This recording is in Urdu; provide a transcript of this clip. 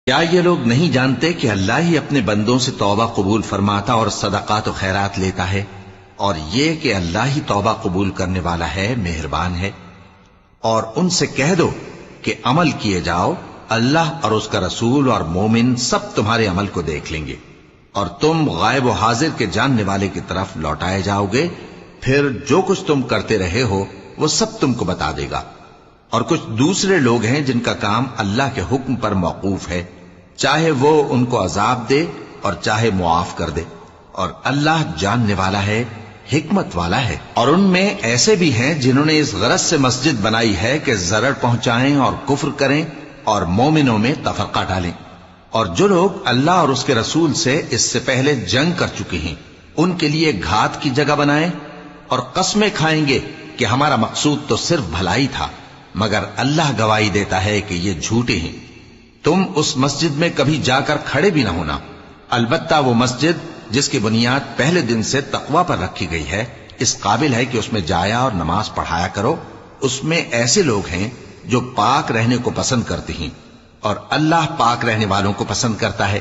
کیا یہ لوگ نہیں جانتے کہ اللہ ہی اپنے بندوں سے توبہ قبول فرماتا اور صدقات و خیرات لیتا ہے، اور یہ کہ اللہ ہی توبہ قبول کرنے والا ہے، مہربان ہے؟ اور ان سے کہہ دو کہ عمل کیے جاؤ، اللہ اور اس کا رسول اور مومن سب تمہارے عمل کو دیکھ لیں گے، اور تم غائب و حاضر کے جاننے والے کی طرف لوٹائے جاؤ گے، پھر جو کچھ تم کرتے رہے ہو وہ سب تم کو بتا دے گا۔ اور کچھ دوسرے لوگ ہیں جن کا کام اللہ کے حکم پر موقوف ہے، چاہے وہ ان کو عذاب دے اور چاہے معاف کر دے، اور اللہ جاننے والا ہے، حکمت والا ہے۔ اور ان میں ایسے بھی ہیں جنہوں نے اس غرض سے مسجد بنائی ہے کہ ضرر پہنچائیں اور کفر کریں اور مومنوں میں تفرقہ ڈالیں، اور جو لوگ اللہ اور اس کے رسول سے اس سے پہلے جنگ کر چکے ہیں ان کے لیے گھات کی جگہ بنائیں، اور قسمیں کھائیں گے کہ ہمارا مقصود تو صرف بھلائی تھا، مگر اللہ گواہی دیتا ہے کہ یہ جھوٹے ہیں۔ تم اس مسجد میں کبھی جا کر کھڑے بھی نہ ہونا، البتہ وہ مسجد جس کی بنیاد پہلے دن سے تقوی پر رکھی گئی ہے اس قابل ہے کہ اس میں جایا اور نماز پڑھایا کرو۔ اس میں ایسے لوگ ہیں جو پاک رہنے کو پسند کرتے ہیں، اور اللہ پاک رہنے والوں کو پسند کرتا ہے۔